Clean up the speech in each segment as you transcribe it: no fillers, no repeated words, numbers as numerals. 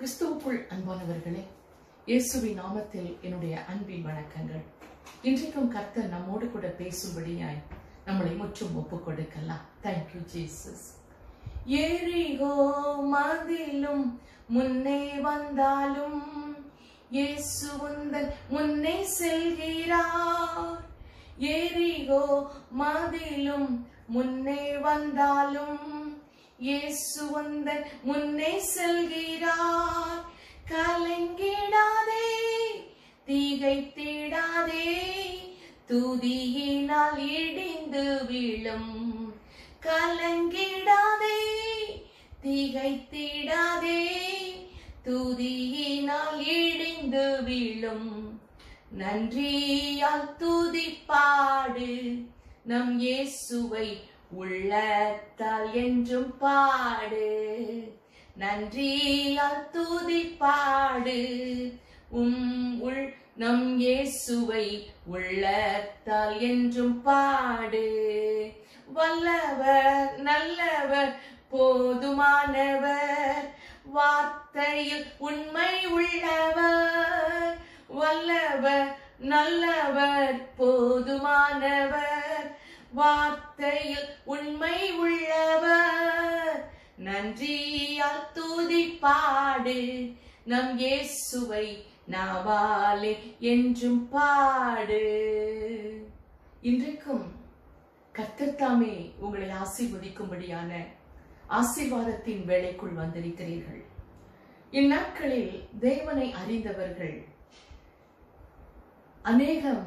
கிறிஸ்துவுக்குள் அன்பானவர்களே, இயேசுவின் நாமத்தில் என்னுடைய அன்பின் வணக்கங்கள். இன்றைக்கும் கர்த்தர் நம்மோடு கூட பேசும்படியாய் நம்மளை முற்றும் ஒப்புக் கொடுக்கலாம். Thank you Jesus. எரிகோ மதிலும் முன்னே வந்தாலும் இயேசு உந்தன் முன்னே செல்கிறார். எரிகோ மதிலும் முன்னே வந்தாலும் இயேசு உந்தன் முன்னே செல்கிறார். கலங்கிடாதே, திகைத்திடாதே, துதியினால் இடிந்து விழும். கலங்கிடாதே, திகைத்திடாதே, துதியினால் இடிந்து விழும். நன்றியால் துதிப்பாடு, நம் இயேசுவை உள்ளத்தால் என்றும் பாடு. நன்றியால் துதிப்பாடு, நம் இயேசுவை உள்ளத்தால் என்றும் பாடு. வல்லவர், நல்லவர், போதுமானவர், வார்த்தையில் உண்மை உள்ளவர். வல்லவர், நல்லவர், போதுமானவர், வார்த்தையில் உண்மை உள்ளவர். நன்றியால் துதிப்பாடு, நம் இயேசுவை நாவாலே என்றும் பாடு. இன்றைக்கும் கர்த்தர் தாமே உங்களை ஆசீர்வதிக்கும்படியான ஆசீர்வாதத்தின் வேளைக்குள் வந்திருக்கிறீர்கள். இந்நாட்களில் தேவனை அறிந்தவர்கள் அநேகம்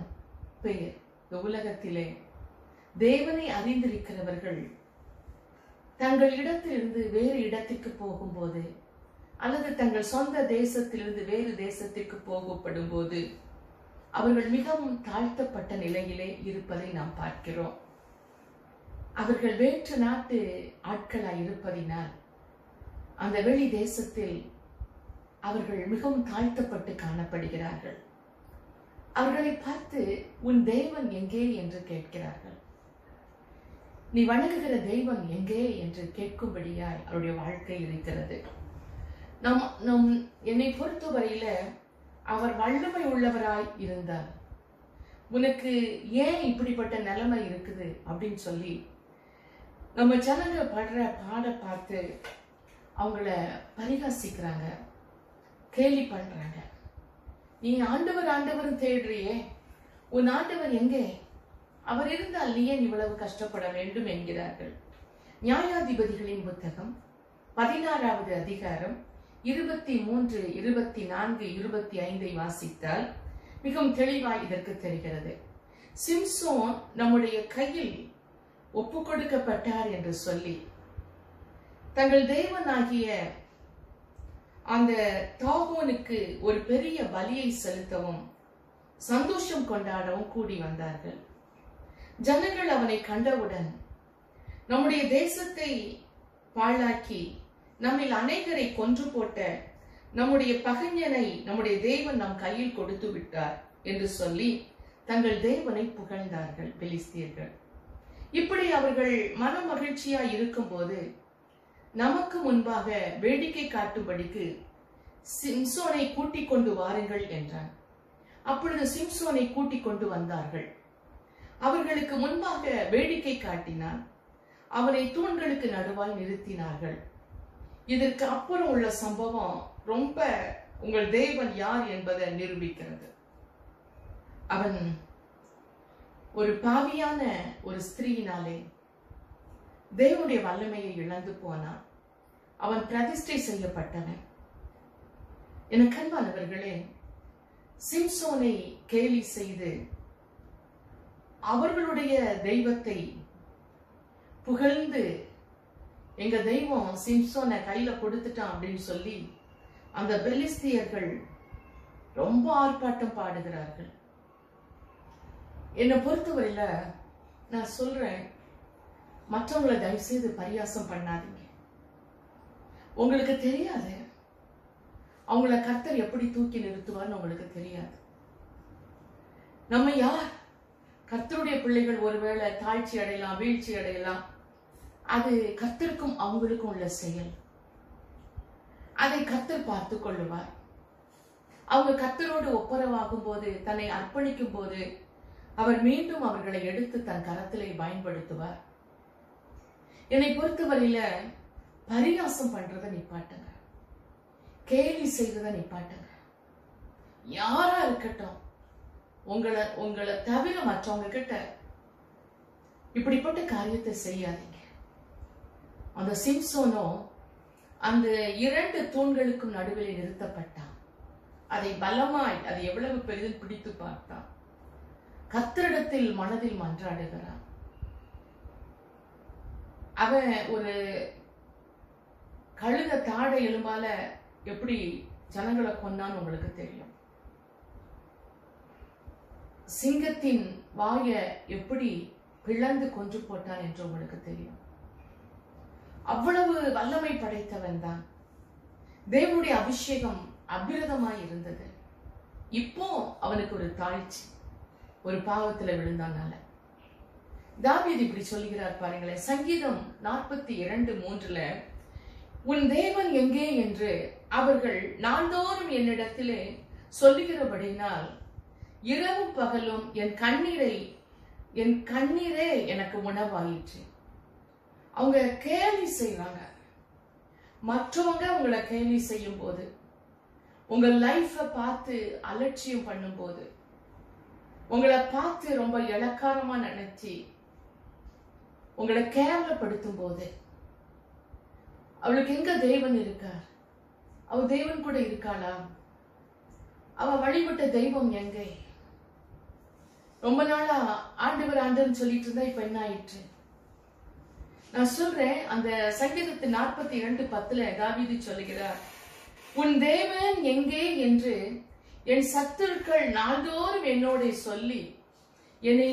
பேர் இந்த உலகத்திலே தேவனை அறிந்திருக்கிறவர்கள் தங்கள் இடத்திலிருந்து வேறு இடத்திற்கு போகும்போது அல்லது தங்கள் சொந்த தேசத்திலிருந்து வேறு தேசத்திற்கு போகப்படும் போது அவர்கள் மிகவும் தாழ்த்தப்பட்ட நிலையிலே இருப்பதை நாம் பார்க்கிறோம். அவர்கள் வேற்று நாட்டு ஆட்களாய் இருப்பதினால் அந்த வெளி தேசத்தில் அவர்கள் மிகவும் தாழ்த்தப்பட்டு காணப்படுகிறார்கள். அவர்களை பார்த்து உன் தேவன் எங்கே என்று கேட்கிறார்கள். நீ வணங்குகிற தெய்வம் எங்கே என்று கேட்கும்படியாய் அவருடைய வாழ்க்கை இருக்கிறது. என்னை பொறுத்தவரையில அவர் வல்லமை உள்ளவராய் இருந்தார். உனக்கு ஏன் இப்படிப்பட்ட நிலைமை இருக்குது அப்படின்னு சொல்லி நம்ம ஜனங்க படுற பாட பார்த்து அவங்கள பரிகாசிக்கிறாங்க, கேலி பண்றாங்க. நீ ஆண்டவர் ஆண்டவர் தேடுறியே, உன் ஆண்டவர் எங்கே? அவர் இருந்தால் நீ ஏன் இவ்வளவு கஷ்டப்பட வேண்டும் என்கிறார்கள். நியாயாதிபதிகளின் புத்தகம் 16வது அதிகாரம் 23, 24, 25 வாசித்தால் மிகவும் தெளிவாய் இதற்கு தெரிகிறது. சிம்சோன் நம்முடைய கையில் ஒப்பு கொடுக்கப்பட்டார் என்று சொல்லி தங்கள் தேவனாகிய அந்த தாகோனுக்கு ஒரு பெரிய பலியை செலுத்தவும் சந்தோஷம் கொண்டாடவும் கூடி வந்தார்கள். ஜனங்கள் அவனை கண்டவுடன் நம்முடைய தேசத்தை பாழாக்கி நம்மில் அநேகரை கொன்று போட்ட நம்முடைய பகைஞனை நம்முடைய தேவன் நம் கையில் கொடுத்து விட்டார் என்று சொல்லி தங்கள் தேவனை புகழ்ந்தார்கள் பெலிஸ்தியர்கள். இப்படி அவர்கள் மன மகிழ்ச்சியாய் இருக்கும் போது நமக்கு முன்பாக வேடிக்கை காட்டும்படிக்கு சிம்சோனை கூட்டிக் கொண்டு வாருங்கள் என்றான். அப்பொழுது சிம்சோனை கூட்டிக் கொண்டு வந்தார்கள். அவர்களுக்கு முன்பாக வேடிக்கை காட்டினான். அவனை தூண்களுக்கு நடுவாய் நிறுத்தினார்கள். இதற்கு அப்புறம் உள்ள சம்பவம் ரொம்ப உங்கள் தேவன் யார் என்பதை நிரூபிக்கிறது. அவன் ஒரு பாவியான ஒரு ஸ்திரீயினாலே தேவனுடைய வல்லமையை இழந்து போனான். அவன் பிரதிஷ்டை செய்யப்பட்டவன். என கண்பானவர்களே, சிம்சோனை கேலி செய்து அவர்களுடைய தெய்வத்தை புகழ்ந்து எங்க தெய்வம் சிம்சோனை கையில கொடுத்துட்டான் அப்படின்னு சொல்லி அந்த பெலிஸ்தியர்கள் ரொம்ப ஆர்ப்பாட்டம் பாடுகிறார்கள். என்னை பொறுத்தவரையில நான் சொல்றேன், மற்றவங்களை தயவு செய்து பரியாசம் பண்ணாதீங்க. உங்களுக்கு தெரியாது அவங்கள கர்த்தர் எப்படி தூக்கி நிறுத்துவார்னு உங்களுக்கு தெரியாது. நம்ம யார்? கர்த்தருடைய பிள்ளைகள் ஒருவேளை தாழ்ச்சி அடையலாம், வீழ்ச்சி அடையலாம். அது கர்த்தருக்கும் அவங்களுக்கும் உள்ள செயல். அதை கர்த்தர் பார்த்து கொள்ளுவார். அவங்க கர்த்தரோடு ஒப்புரவாகும் போது, தன்னை அர்ப்பணிக்கும் போது அவர் மீண்டும் அவர்களை எடுத்து தன் கரத்திலே பயன்படுத்துவார். என்னை பொறுத்தவரையில பரிகாசம் பண்றதை நிப்பாட்டுங்க, கேலி செய்வதை நிப்பாட்டுங்க. யாரா இருக்கட்டும், உங்களை தவிர மற்றவங்க கிட்ட இப்படிப்பட்ட காரியத்தை செய்யாதீங்க. அந்த சிம்சோனோ அந்த 2 தூண்களுக்கும் நடுவில் நிறுத்தப்பட்டான். அதை பலமாய், அது எவ்வளவு பெரிதும் பிடித்து பார்த்தான். கர்த்தரிடத்தில் மனதில் மன்றாடுகிறான். அவன் ஒரு கழுத தாடை எலும்பால எப்படி ஜனங்களை கொன்னான்னு உங்களுக்கு தெரியும். சிங்கத்தின் வாய எப்படி பிளந்து கொன்று போட்டான் என்று உங்களுக்கு தெரியும். அவ்வளவு வல்லமை படைத்தவன் தான். தேவனுடைய அபிஷேகம் அபிரதமாய் இருந்தது. இப்போ அவனுக்கு ஒரு தாழ்ச்சி, ஒரு பாவத்துல விழுந்தானால. தாவீது இப்படி சொல்லுகிறார் பாருங்களேன். சங்கீதம் 42:3 உன் தேவன் எங்கே என்று அவர்கள் நாள்தோறும் என்னிடத்திலே சொல்லுகிறபடினால் இரவும் பகலும் என் கண்ணீரே எனக்கு உணவாயிற்று. அவங்க கேலி செய்வாங்க. மற்றவங்க உங்களை கேலி செய்யும் போது, உங்க லைஃப பார்த்து அலட்சியம் பண்ணும் போது, உங்களை பார்த்து ரொம்ப இளக்காரமா நினைச்சு உங்களை கேவலப்படுத்தும் போது, அவளுக்கு எங்க தேவன் இருக்கார்? அவ தேவன் கூட இருக்காளா? அவ வழிபட்ட தெய்வம் எங்கே? ரொம்ப நாளா ஆண்டவர்னு சொல்லிட்டு இருந்தா இப்ப என்ன ஆயிற்று? நான் சொல்றேன், அந்த சங்கீதத்தின் 42:10 தாவீது சொல்லுகிறார், உன் தேவன் எங்கே என்று என் சத்துருக்கள் நாள்தோறும் என்னோட சொல்லி என்னை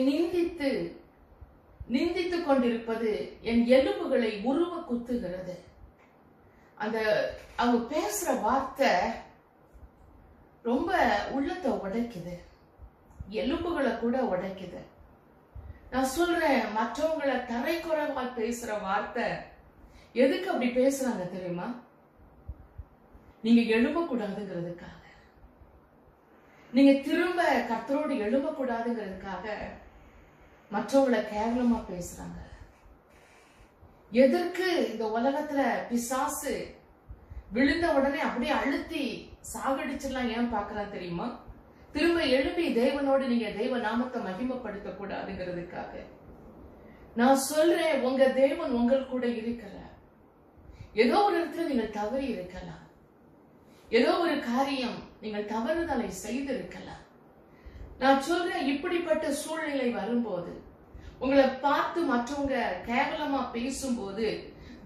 நிந்தித்துக் கொண்டிருப்பது என் எலும்புகளை உருவ குத்துகிறது. அந்த அவங்க பேசுற வார்த்தை ரொம்ப உள்ளத்தை உடைக்குது, எலும்புகளை கூட உடைக்குது. நான் சொல்றேன், மற்றவங்களை தரைக்குறைவா பேசுற வார்த்தை எதுக்கு அப்படி பேசுறாங்க தெரியுமா? நீங்க எழும்பக்கூடாதுங்கிறதுக்காக, நீங்க திரும்ப கர்த்தரோடு எழும்பக்கூடாதுங்கிறதுக்காக மற்றவங்களை கேவலமா பேசுறாங்க. எதற்கு இந்த உலகத்துல பிசாசு விழுந்த உடனே அப்படியே அழுத்தி சாகடிச்சிடலாம் ஏன் பாக்குறான் தெரியுமா? திரும்ப எழுப்பி தேவனோடு நீங்க தேவ நாமத்தை மகிமைப்படுத்த கூடாதுங்கிறதுக்காக. நான் சொல்றேன், உங்க தேவன் உங்கள் கூட இருக்கிறார். ஏதோ ஒரு இடத்துல நீங்கள் தவறி இருக்கலாம், ஏதோ ஒரு காரியம் நீங்கள் தவறுதலை செய்திருக்கலாம். நான் சொல்றேன், இப்படிப்பட்ட சூழ்நிலை வரும்போது, உங்களை பார்த்து மற்றவங்க கேவலமா பேசும்போது,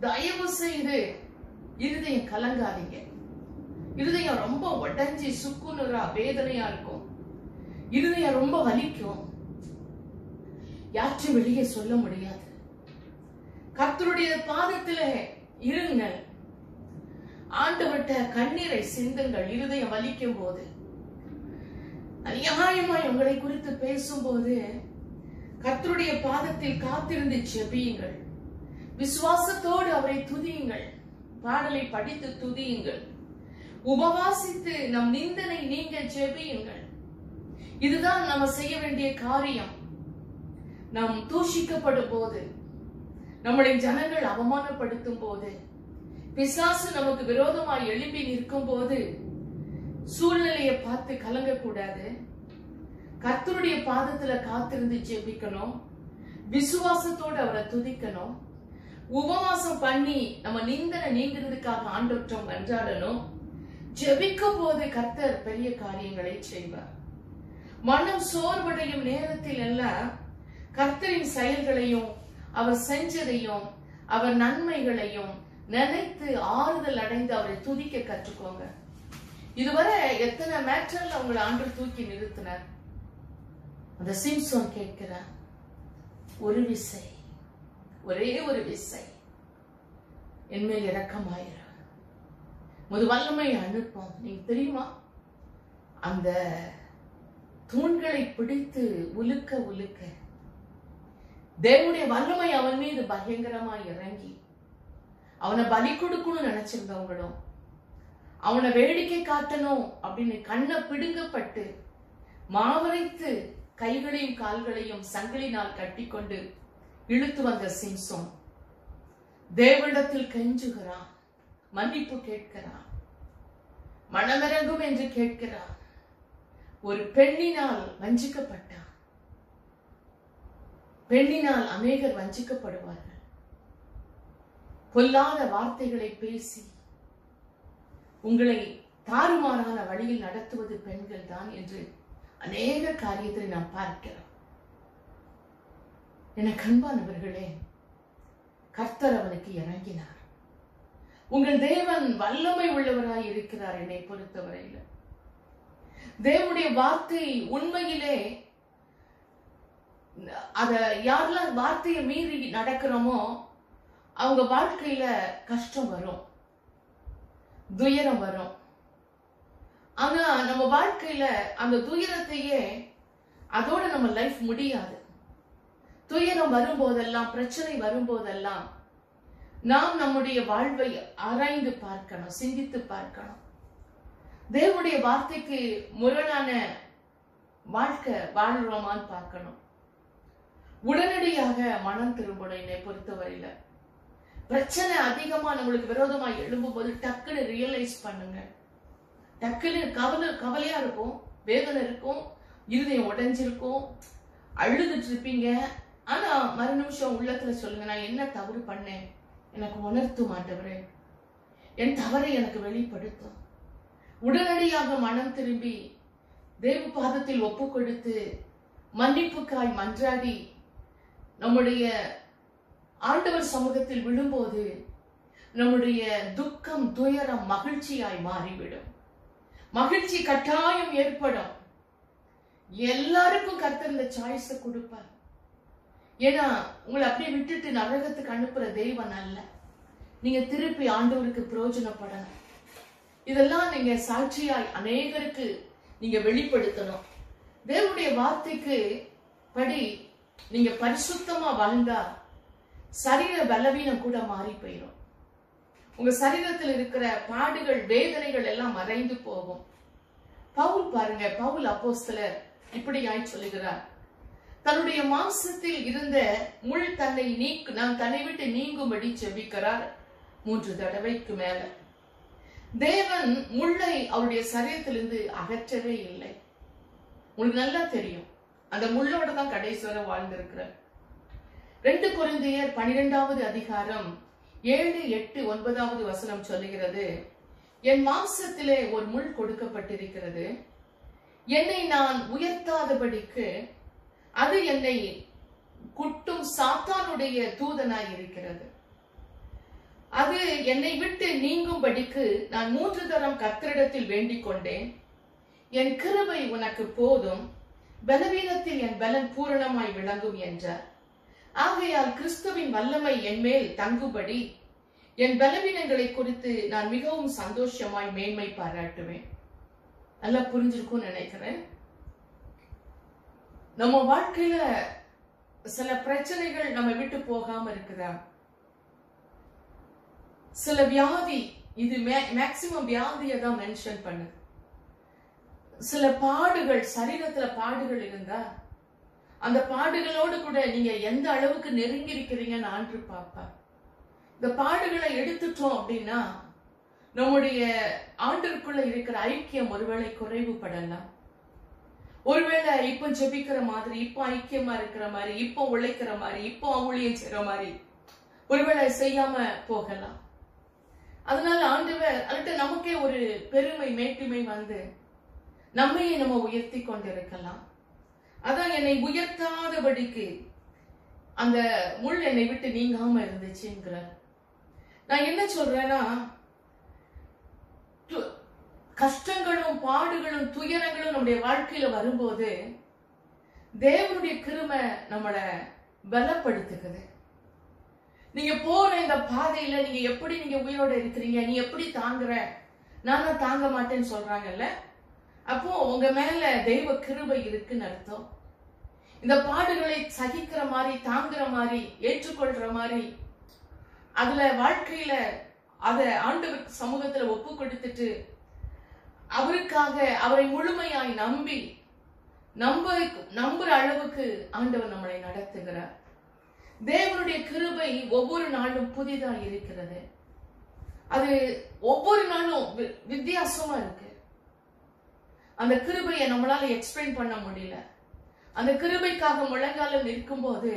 தயவு செய்து இருதயம் கலங்காதீங்க. இருதயம் ரொம்ப உடைஞ்சி சுக்குநூறா வேதனையா இருக்கும், இருதயம் ரொம்ப வலிக்கும், யாற்றும் வெளியே சொல்ல முடியாது. கர்த்தருடைய பாதத்துல இருங்கள், ஆண்டவர்ட்ட கண்ணீரை சிந்துங்கள். இருதயம் வலிக்கும் போது, அநியாயமாய் உங்களை குறித்து பேசும்போது கர்த்தருடைய பாதத்தில் காத்திருந்து ஜெபியுங்கள். விசுவாசத்தோடு அவரை துதியுங்கள். பாடலை படித்து துதியுங்கள். உபவாசித்து நம் நிந்தனை நீங்க ஜெபியுங்கள். இதுதான் நம்ம செய்ய வேண்டிய காரியம். நாம் தூஷிக்கப்படும் போது, நம்முடைய ஜனங்கள் அவமானப்படுத்தும் போது, பிசாசு நமக்கு விரோதமாய் எழுப்பி நிற்கும் போது, சூழ்நிலையை பார்த்து கலங்க கூடாது. கர்த்தருடைய பாதத்துல காத்திருந்து ஜெபிக்கணும். விசுவாசத்தோடு அவரை துதிக்கணும். உபவாசம் பண்ணி நம்ம நிந்தனை நீங்கிறதுக்காக ஆண்டவற்றம் மன்றாடணும். ஜெபிக்கும் போது கர்த்தர் பெரிய காரியங்களை செய்வார். மனம் சோர்வடையும் நேரத்தில் எல்லாம் கர்த்தரின் செயல்களையும் அவர் செஞ்சதையும் அவர் நன்மைகளையும் நினைத்து ஆறுதல் அடைந்து அவரை துதிக்க கற்றுக்கோங்க. இதுவரை எத்தனை மேட்டர்ல உங்களை ஆண்டு தூக்கி நிறுத்தினார். அந்த சிம்சோன் கேட்கிறார், ஒரு விசை, ஒரே ஒரு விசை என்மேல் இரக்கமாயிரு, முது வல்லமை அனுப்போம். நீங்க தெரியுமா, அந்த தூண்களை பிடித்து உலுக்க உலுக்க தேவனுடைய வல்லமை அவன் மீது பயங்கரமா இறங்கி அவனை பலி கொடுக்கணும்னு நினைச்சிருந்தவங்களும் அவனை வேடிக்கை காட்டணும் அப்படின்னு கண்ணை பிடுங்கப்பட்டு மாவரைத்து கைகளையும் கால்களையும் சங்கிலினால் கட்டிக்கொண்டு இழுத்து வந்த சிம்சோன் தேவனிடத்தில் கெஞ்சுகிறான், மன்னிப்பு கேட்கிறான், மனமிறங்கும் என்று கேட்கிறான். ஒரு பெண்ணினால் வஞ்சிக்கப்பட்டான். பெண்ணினால் அநேகர் வஞ்சிக்கப்படுவார்கள். பொல்லாத வார்த்தைகளை பேசி உங்களை தாறுமாறான வழியில் நடத்துவது பெண்கள் தான் என்று அநேக காரியத்தை நாம் பார்க்கிறோம். என அன்பானவர்களே, கர்த்தர் அவனுக்கு இறங்கினார். உங்கள் தேவன் வல்லமை உள்ளவராய் இருக்கிறார். என்னை பொறுத்தவரையில் தேவனுடைய வார்த்தை உண்மையிலே அத யாரெல்லாம் வார்த்தையை மீறி நடக்கிறோமோ அவங்க வாழ்க்கையில கஷ்டம் வரும், துயரம் வரும். ஆனா நம்ம வாழ்க்கையில அந்த துயரத்தையே அதோட நம்ம லைஃப் முடியாது. துயரம் வரும்போதெல்லாம், பிரச்சனை வரும்போதெல்லாம் நாம் நம்முடைய வாழ்வை ஆராய்ந்து பார்க்கணும், சிந்தித்து பார்க்கணும். தேவனுடைய வார்த்தைக்கு முரணான வாழ்க்கை வாழ்றோமான்னு பார்க்கணும். உடனடியாக மனம் திரும்பணும். என்னை பொறுத்தவரையில பிரச்சனை அதிகமா நம்மளுக்கு விரோதமா எழும்பும் போது டக்குன்னு ரியலைஸ் பண்ணுங்க. டக்குன்னு கவலையா இருக்கும், வேதனை இருக்கும், இருதயம் உடைஞ்சிருக்கும், அழுதுட்டு இருப்பீங்க. ஆனா மறு நிமிஷம் உள்ளத்துல சொல்லுங்க, நான் என்ன தவறு பண்ணேன், எனக்கு உணர்த்தும் ஆண்டவரே, என் தவறை எனக்கு வெளிப்படுத்தும். உடனடியாக மனம் திரும்பி தேவ பாதத்தில் ஒப்பு கொடுத்து மன்னிப்புக்காய் மன்றாடி நம்முடைய ஆண்டவர் சமூகத்தில் விழும்போது நம்முடைய துக்கம், துயரம் மகிழ்ச்சியாய் மாறிவிடும். மகிழ்ச்சி கட்டாயம் ஏற்படும். எல்லாருக்கும் கர்த்தர் இந்த சாய்ஸ கொடுப்பார். ஏன்னா உங்களை அப்படியே விட்டுட்டு நரகத்துக்கு அனுப்புற தெய்வன் அல்ல. நீங்க திருப்பி ஆண்டவருக்கு பிரயோஜனப்படணும். இதெல்லாம் நீங்க சாட்சியாய் அநேகருக்கு நீங்க வெளிப்படுத்தணும். தேவனுடைய வார்த்தைக்கு படி நீங்க பரிசுத்தமா வாழ்ந்தா சரீர பலவீனம் கூட மாறி போயிடும். உங்க சரீரத்தில் இருக்கிற பாடுகள், வேதனைகள் எல்லாம் மறைந்து போகும். பவுல் பாருங்க, பவுல் அப்போஸ்தலர் இப்படியாய் சொல்லுகிறார், தன்னுடைய மாம்சத்தில் இருந்த முள் தன்னை விட்டு நீங்கும்படி ஜெபிக்கிறார் 3 தடவைக்கு மேல. தேவன் முள்ளை அவருடைய சரீரத்திலிருந்து அகற்றவே இல்லை. உங்களுக்கு நல்லா தெரியும், அந்த முள்ளோட தான் கடைசி வரை வாழ்ந்திருக்கிறார். 2 கொரிந்தியர் 12வது அதிகாரம் 7, 8, 9வது வசனம் சொல்லுகிறது, என் மாம்சத்திலே ஒரு முள் கொடுக்கப்பட்டிருக்கிறது, என்னை நான் உயர்த்தாதபடிக்கு அது என்னை குட்டும் சாத்தானுடைய தூதனாய் இருக்கிறது. அது என்னை விட்டு நீங்கும்படிக்கு நான் 3 தரம் கர்த்தரிடத்தில் வேண்டிக் கொண்டேன். என் கிருபை உனக்கு போதும், பலவீனத்தில் என் பலன் பூரணமாய் விளங்கும் என்றார். ஆகையால் கிறிஸ்துவின் வல்லமை என் மேல் தங்கும்படி என் பலவீனங்களை குறித்து நான் மிகவும் சந்தோஷமாய் மேன்மை பாராட்டுவேன். நல்லா புரிஞ்சிருக்கும்னு நினைக்கிறேன். நம்ம வாழ்க்கையில சில பிரச்சனைகள் நம்ம விட்டு போகாம இருக்குதா? சில வியாதி, இது மேக்சிமம் வியாதியை தான் மென்ஷன் பண்ணுது. சில பாடுகள், சரீரத்துல பாடுகள் இருந்தா அந்த பாடுகளோடு கூட நீங்க எந்த அளவுக்கு நெருங்கி இருக்கிறீங்கன்னு ஆண்டு பாப்பா. இந்த பாடுகளை எடுத்துட்டோம் அப்படின்னா நம்முடைய ஆண்டிற்குள்ள இருக்கிற ஐக்கியம் ஒருவேளை குறைவுபடலாம். ஒருவேளை இப்ப ஜெபிக்கிற மாதிரி, இப்ப ஐக்கியமா இருக்கிற மாதிரி, இப்ப உழைக்கிற மாதிரி, இப்ப ஊழியம் செய்யற மாதிரி ஒருவேளை செய்யாம போகலாம். அதனால ஆண்டவர் அதுக்கு நமக்கே ஒரு பெருமை, மேட்டுமை வந்து நம்மையே நம்ம உயர்த்தி கொண்டிருக்கலாம். அதான் என்னை உயர்த்தாதபடிக்கு அந்த முள் என்னை விட்டு நீங்காம இருந்துச்சுங்கிற. நான் என்ன சொல்றேன்னா, கஷ்டங்களும் பாடுகளும் துயரங்களும் நம்முடைய வாழ்க்கையில வரும்போது தேவனுடைய கிருபை நம்மள பலப்படுத்துகிறது. நீங்க போற இந்த பாதையில நீங்க எப்படி நீங்க உயிரோட இருக்கிறீங்க, நீ எப்படி தாங்குற, நானும் தாங்க மாட்டேன்னு சொல்றாங்கல்ல, அப்போ உங்க மேல தெய்வ கிருபை இருக்குன்னு அர்த்தம். இந்த பாடுகளை சகிக்கிற மாதிரி, தாங்குற மாதிரி, ஏற்றுக்கொள்ற மாதிரி, அதுல வாழ்க்கையில அத ஆண்டவர் சமூகத்துல ஒப்பு கொடுத்துட்டு அவருக்காக அவரை முழுமையாய் நம்புற அளவுக்கு ஆண்டவர் நம்மளை நடத்துகிறார். தேவனுடைய கிருபை ஒவ்வொரு நாளும் புதிதா இருக்கிறது. அது ஒவ்வொரு நாளும் வித்தியாசமா இருக்கு. அந்த கிருபையை நம்மளால எக்ஸ்பிளைன் பண்ண முடியல. அந்த கிருபைக்காக முழங்காலில் நிற்கும் போது,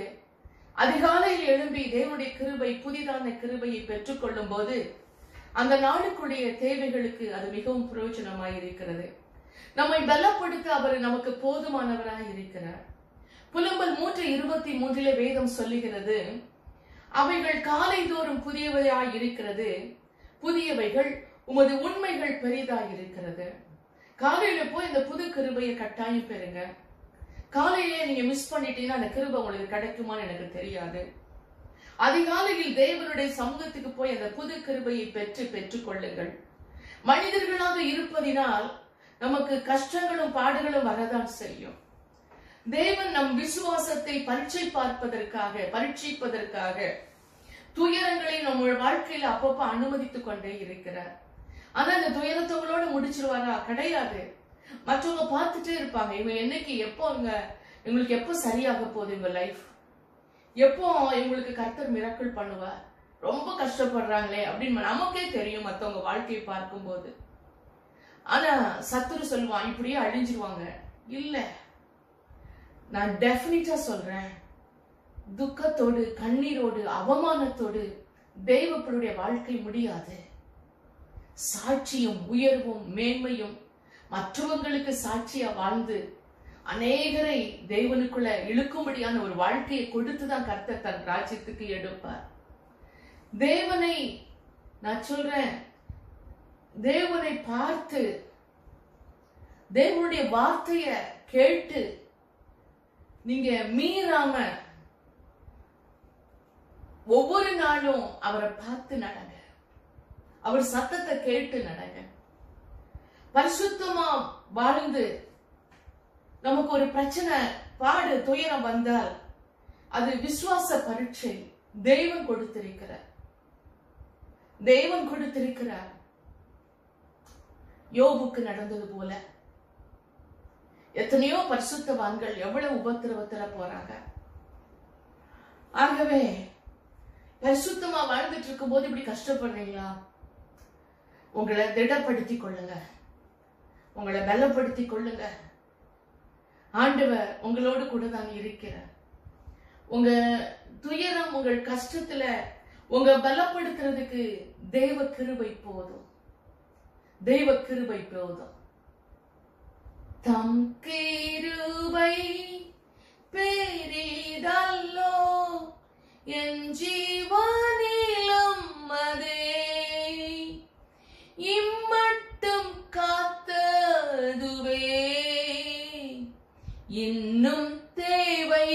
அதிகாலையில் எழும்பி தேவனுடைய கிருபை புதிதான கிருபையை பெற்றுக் கொள்ளும் போது அந்த நாளுக்குடைய தேவைகளுக்கு அது மிகவும் பிரயோஜனமாய் இருக்கிறது. நம்மை பலப்படுத்த அவர் நமக்கு போதுமானவராய் இருக்கிறார். புலம்பல் 3:23 வேதம் சொல்லுகிறது, அவைகள் காலைதோறும் புதியவையாய் இருக்கிறது, புதியவைகள் உமது உண்மைகள் பெரிதாய் இருக்கிறது. காலையில போய் இந்த புது கிருபையை கட்டாயம் பெறுங்க. காலையிலே நீங்க மிஸ் பண்ணிட்டீங்கன்னா அந்த கிருபை உங்களுக்கு கிடைக்குமான்னு எனக்கு தெரியாது. அதிகாலையில் தேவனுடைய சமூகத்துக்கு போய் அந்த புது கிருபையை பெற்றுக் கொள்ளுங்கள். மனிதர்களாக இருப்பதினால் நமக்கு கஷ்டங்களும் பாடுகளும் வரதான் செய்யும். தேவன் நம் விசுவாசத்தை பரீட்சிப்பதற்காக துயரங்களை நம்ம வாழ்க்கையில அப்பப்ப அனுமதித்துக் கொண்டே இருக்கிறார். ஆனா இந்த துயரத்தவங்களோட முடிச்சிருவாரா? கிடையாது. மற்றவங்க பார்த்துட்டே இருப்பாங்க, இவங்க என்னைக்கு இவங்களுக்கு எப்போ சரியாக போகுது, இவங்க லைஃப் எப்போ இவங்களுக்கு கர்த்தர் மிராக்கிள் பண்ணுவார், ரொம்ப கஷ்டப்படுறாங்களே அப்படின்னு நமக்கே தெரியும் மற்றவங்க வாழ்க்கையை பார்க்கும் போது. ஆனா சத்துரு சொல்லுவான், இப்படியே அழிஞ்சிருவாங்க. இல்ல, நான் டெஃபினிட்டா சொல்றேன், துக்கத்தோடு கண்ணீரோடு அவமானத்தோடு தெய்வங்களுடைய வாழ்க்கை முடியாது. சாட்சியும் உயர்வும் மேன்மையும் மற்றவங்களுக்கு சாட்சியா வாழ்ந்து அநேகரை தேவனுக்குள்ள இழுக்கும்படியான ஒரு வாழ்க்கையை கொடுத்துதான் கர்த்தர் தன் ராஜ்யத்துக்கு எடுப்பார். தேவனை நான் சொல்றேன், தேவனை பார்த்து தேவனுடைய வார்த்தைய கேட்டு நீங்க மீறாம ஒவ்வொரு நாளும் அவரை பார்த்து நடங்க, அவர் சத்தத்தை கேட்டு நடங்க. பரிசுத்தமா வாழ்ந்து நமக்கு ஒரு பிரச்சனை பாடு துயரம் வந்தால் அது விசுவாச பரீட்சை தேவன் கொடுத்திருக்கிறார். யோபுக்கு நடந்தது போல எத்தனையோ பரிசுத்தவான்கள் எவ்வளவு உபத்திரவத்துல போறாங்க. ஆகவே பரிசுத்தமா வாழ்ந்துட்டு இருக்கும் போது இப்படி கஷ்டப்படுறீங்களா? உங்களை திடப்படுத்திக் கொள்ளுங்க, உங்களை பலப்படுத்திக் கொள்ளுங்க. ஆண்டவர் உங்களோடு கூட தான் இருக்கிறார். உங்க துயரம் உங்கள் கஷ்டத்துல உங்க பலப்படுத்துறதுக்கு தெய்வ கிருபை போதும். தம் கிருபை பெரிதல்லோ என் ஜீவனிலும் அதே இம்மட்டும் காத்ததுவே இன்னும் தேவை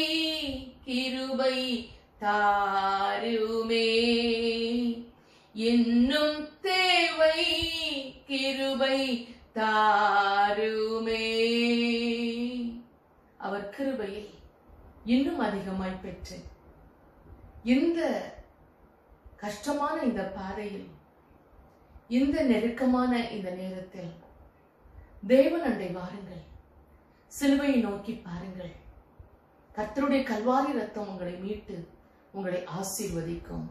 கிருபை தாருமே, இன்னும் தேவை கிருபை தாருமே. அவர் கிருபையை இன்னும் அதிகமாய் பெற்று இந்த கஷ்டமான இந்த பாதையில், இந்த நெருக்கமான இந்த நேரத்தில் தேவன் அண்டை வாருங்கள், சிலுவையை நோக்கி பாருங்கள். கர்த்தருடைய கல்வாரி ரத்தம் உங்களை மீட்டு உங்களை ஆசீர்வதிக்கும்.